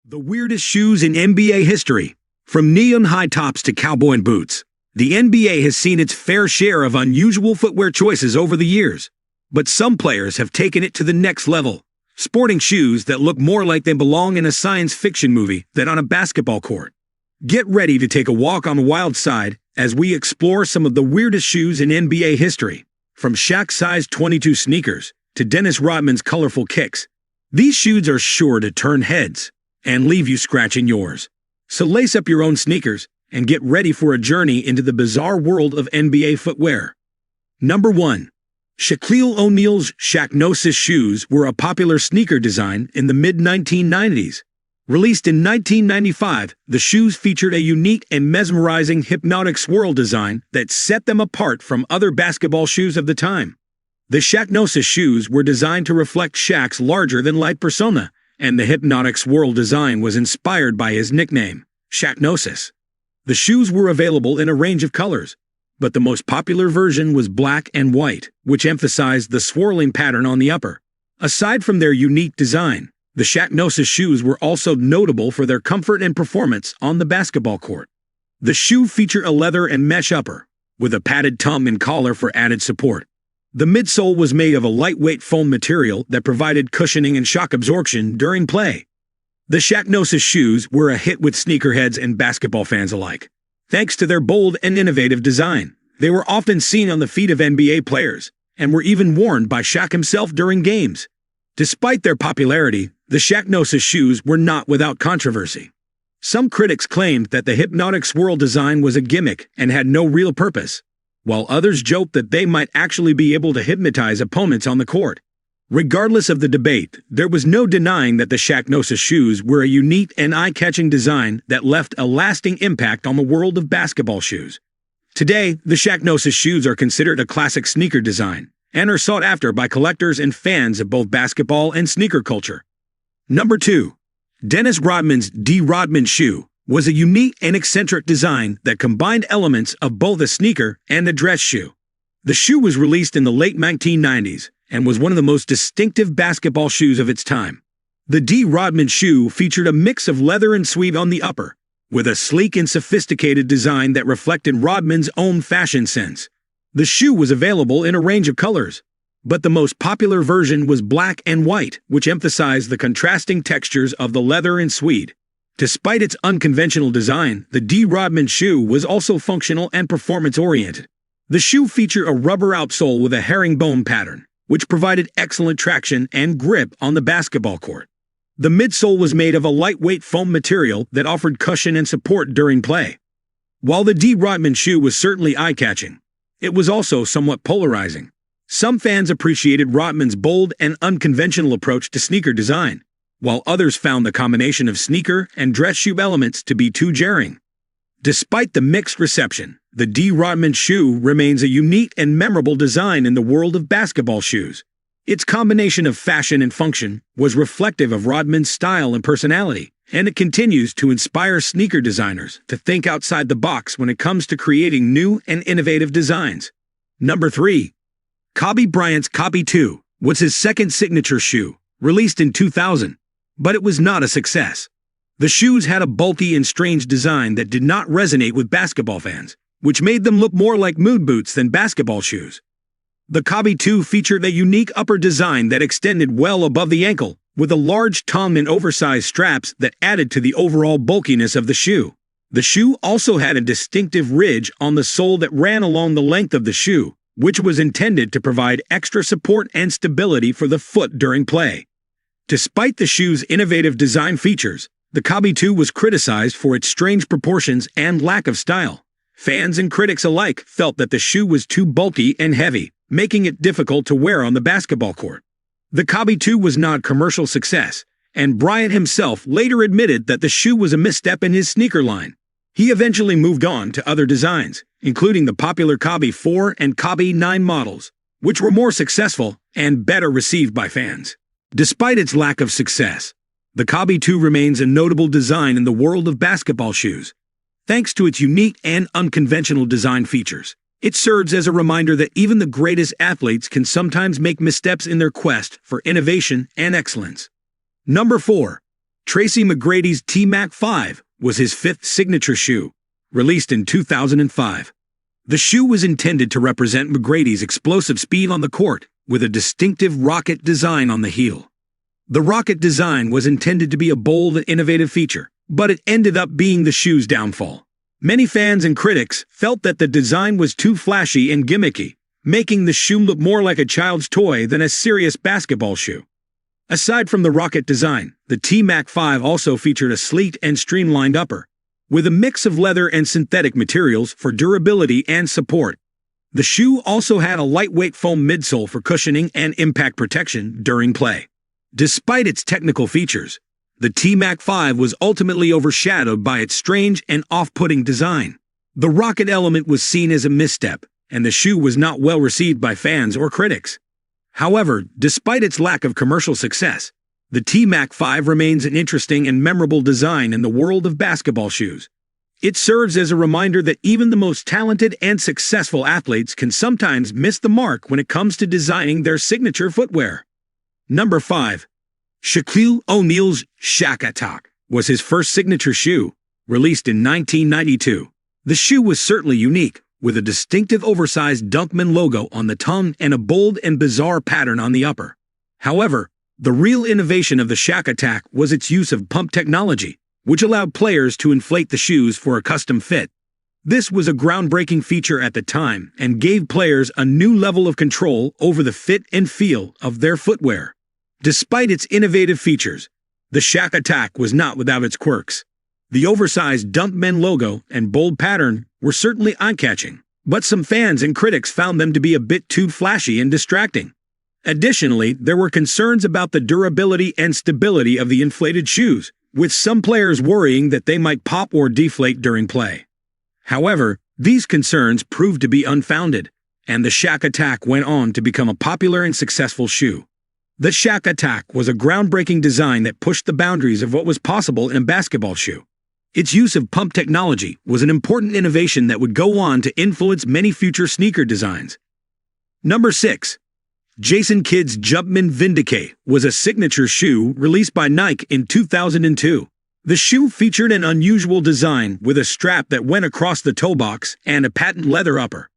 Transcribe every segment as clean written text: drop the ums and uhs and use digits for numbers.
The weirdest shoes in NBA history. From neon high tops to cowboy boots, the NBA has seen its fair share of unusual footwear choices over the years. But some players have taken it to the next level, sporting shoes that look more like they belong in a science fiction movie than on a basketball court. Get ready to take a walk on the wild side as we explore some of the weirdest shoes in NBA history. From Shaq size 22 sneakers to Dennis Rodman's colorful kicks, these shoes are sure to turn heads and leave you scratching yours. So lace up your own sneakers and get ready for a journey into the bizarre world of NBA footwear. Number 1. Shaquille O'Neal's Shaq Nois shoes were a popular sneaker design in the mid-1990s. Released in 1995, the shoes featured a unique and mesmerizing hypnotic swirl design that set them apart from other basketball shoes of the time. The Shaq Nois shoes were designed to reflect Shaq's larger-than-life persona, and the hypnotic swirl design was inspired by his nickname, Shaq Nois. The shoes were available in a range of colors, but the most popular version was black and white, which emphasized the swirling pattern on the upper. Aside from their unique design, the Shaq Nois shoes were also notable for their comfort and performance on the basketball court. The shoe featured a leather and mesh upper, with a padded tongue and collar for added support. The midsole was made of a lightweight foam material that provided cushioning and shock absorption during play. The Shaq Nois shoes were a hit with sneakerheads and basketball fans alike. Thanks to their bold and innovative design, they were often seen on the feet of NBA players, and were even worn by Shaq himself during games. Despite their popularity, the Shaq Nois shoes were not without controversy. Some critics claimed that the hypnotic swirl design was a gimmick and had no real purpose, while others joked that they might actually be able to hypnotize opponents on the court. Regardless of the debate, there was no denying that the Shaq Nois shoes were a unique and eye-catching design that left a lasting impact on the world of basketball shoes. Today, the Shaq Nois shoes are considered a classic sneaker design and are sought after by collectors and fans of both basketball and sneaker culture. Number 2. Dennis Rodman's Rodman shoe was a unique and eccentric design that combined elements of both a sneaker and a dress shoe. The shoe was released in the late 1990s and was one of the most distinctive basketball shoes of its time. The Rodman shoe featured a mix of leather and suede on the upper, with a sleek and sophisticated design that reflected Rodman's own fashion sense. The shoe was available in a range of colors, but the most popular version was black and white, which emphasized the contrasting textures of the leather and suede. Despite its unconventional design, the Rodman shoe was also functional and performance-oriented. The shoe featured a rubber outsole with a herringbone pattern, which provided excellent traction and grip on the basketball court. The midsole was made of a lightweight foam material that offered cushion and support during play. While the Rodman shoe was certainly eye-catching, it was also somewhat polarizing. Some fans appreciated Rodman's bold and unconventional approach to sneaker design, while others found the combination of sneaker and dress shoe elements to be too jarring. Despite the mixed reception, the Rodman shoe remains a unique and memorable design in the world of basketball shoes. Its combination of fashion and function was reflective of Rodman's style and personality, and it continues to inspire sneaker designers to think outside the box when it comes to creating new and innovative designs. Number 3. Kobe Bryant's Kobe 2 was his second signature shoe, released in 2000. But it was not a success. The shoes had a bulky and strange design that did not resonate with basketball fans, which made them look more like mood boots than basketball shoes. The Kobe 2 featured a unique upper design that extended well above the ankle, with a large tongue and oversized straps that added to the overall bulkiness of the shoe. The shoe also had a distinctive ridge on the sole that ran along the length of the shoe, which was intended to provide extra support and stability for the foot during play. Despite the shoe's innovative design features, the Kobe 2 was criticized for its strange proportions and lack of style. Fans and critics alike felt that the shoe was too bulky and heavy, making it difficult to wear on the basketball court. The Kobe 2 was not a commercial success, and Bryant himself later admitted that the shoe was a misstep in his sneaker line. He eventually moved on to other designs, including the popular Kobe 4 and Kobe 9 models, which were more successful and better received by fans. Despite its lack of success, the Kobe 2 remains a notable design in the world of basketball shoes. Thanks to its unique and unconventional design features, it serves as a reminder that even the greatest athletes can sometimes make missteps in their quest for innovation and excellence. Number 4. Tracy McGrady's T-Mac 5 was his fifth signature shoe, released in 2005. The shoe was intended to represent McGrady's explosive speed on the court, with a distinctive rocket design on the heel. The rocket design was intended to be a bold and innovative feature, but it ended up being the shoe's downfall. Many fans and critics felt that the design was too flashy and gimmicky, making the shoe look more like a child's toy than a serious basketball shoe. Aside from the rocket design, the T-Mac 5 also featured a sleek and streamlined upper, with a mix of leather and synthetic materials for durability and support. The shoe also had a lightweight foam midsole for cushioning and impact protection during play. Despite its technical features, the T-Mac 5 was ultimately overshadowed by its strange and off-putting design. The rocket element was seen as a misstep, and the shoe was not well received by fans or critics. However, despite its lack of commercial success, the T-Mac 5 remains an interesting and memorable design in the world of basketball shoes. It serves as a reminder that even the most talented and successful athletes can sometimes miss the mark when it comes to designing their signature footwear. Number 5. Shaquille O'Neal's Shaq Attack was his first signature shoe, released in 1992. The shoe was certainly unique, with a distinctive oversized Dunkman logo on the tongue and a bold and bizarre pattern on the upper. However, the real innovation of the Shaq Attack was its use of pump technology, which allowed players to inflate the shoes for a custom fit. This was a groundbreaking feature at the time and gave players a new level of control over the fit and feel of their footwear. Despite its innovative features, the Shaq Attack was not without its quirks. The oversized Dunkman logo and bold pattern were certainly eye-catching, but some fans and critics found them to be a bit too flashy and distracting. Additionally, there were concerns about the durability and stability of the inflated shoes, with some players worrying that they might pop or deflate during play. However, these concerns proved to be unfounded, and the Shaq Attack went on to become a popular and successful shoe. The Shaq Attack was a groundbreaking design that pushed the boundaries of what was possible in a basketball shoe. Its use of pump technology was an important innovation that would go on to influence many future sneaker designs. Number 6. Jason Kidd's Jumpman Vindicate was a signature shoe released by Nike in 2002. The shoe featured an unusual design with a strap that went across the toe box and a patent leather upper.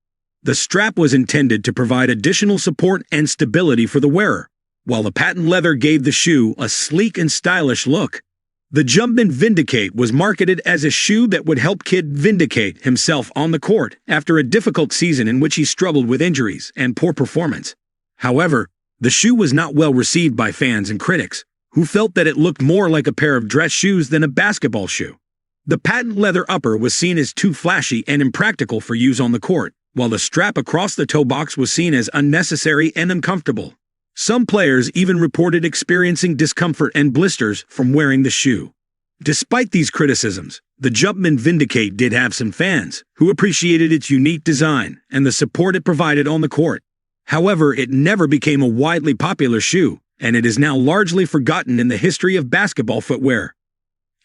The strap was intended to provide additional support and stability for the wearer, while the patent leather gave the shoe a sleek and stylish look. The Jumpman Vindicate was marketed as a shoe that would help Kidd vindicate himself on the court after a difficult season in which he struggled with injuries and poor performance. However, the shoe was not well received by fans and critics, who felt that it looked more like a pair of dress shoes than a basketball shoe. The patent leather upper was seen as too flashy and impractical for use on the court, while the strap across the toe box was seen as unnecessary and uncomfortable. Some players even reported experiencing discomfort and blisters from wearing the shoe. Despite these criticisms, the Jumpman Vindicate did have some fans who appreciated its unique design and the support it provided on the court. However, it never became a widely popular shoe, and it is now largely forgotten in the history of basketball footwear.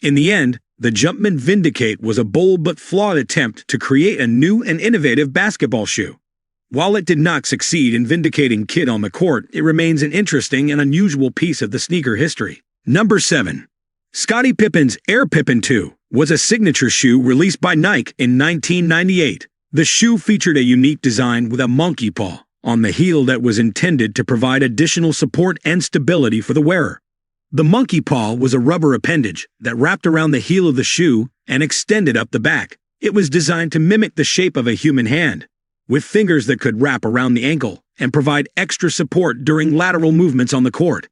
In the end, the Jumpman Vindicate was a bold but flawed attempt to create a new and innovative basketball shoe. While it did not succeed in vindicating Kidd on the court, it remains an interesting and unusual piece of the sneaker history. Number 7. Scottie Pippen's Air Pippen 2 was a signature shoe released by Nike in 1998. The shoe featured a unique design with a monkey paw on the heel that was intended to provide additional support and stability for the wearer. The monkey paw was a rubber appendage that wrapped around the heel of the shoe and extended up the back. It was designed to mimic the shape of a human hand, with fingers that could wrap around the ankle and provide extra support during lateral movements on the court.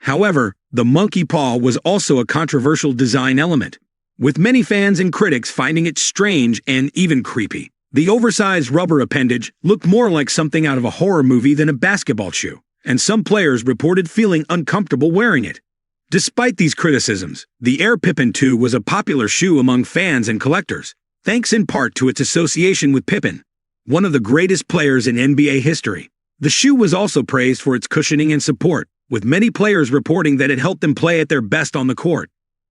However, the monkey paw was also a controversial design element, with many fans and critics finding it strange and even creepy. The oversized rubber appendage looked more like something out of a horror movie than a basketball shoe, and some players reported feeling uncomfortable wearing it. Despite these criticisms, the Air Pippen 2 was a popular shoe among fans and collectors, thanks in part to its association with Pippen, one of the greatest players in NBA history. The shoe was also praised for its cushioning and support, with many players reporting that it helped them play at their best on the court.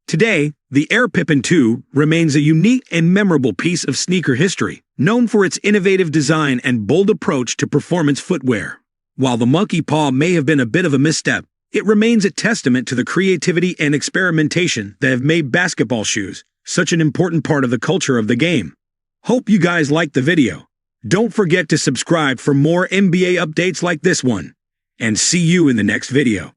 Today, the Air Pippen 2 remains a unique and memorable piece of sneaker history, known for its innovative design and bold approach to performance footwear. While the monkey paw may have been a bit of a misstep, It remains a testament to the creativity and experimentation that have made basketball shoes such an important part of the culture of the game. Hope you guys liked the video. Don't forget to subscribe for more NBA updates like this one. And see you in the next video.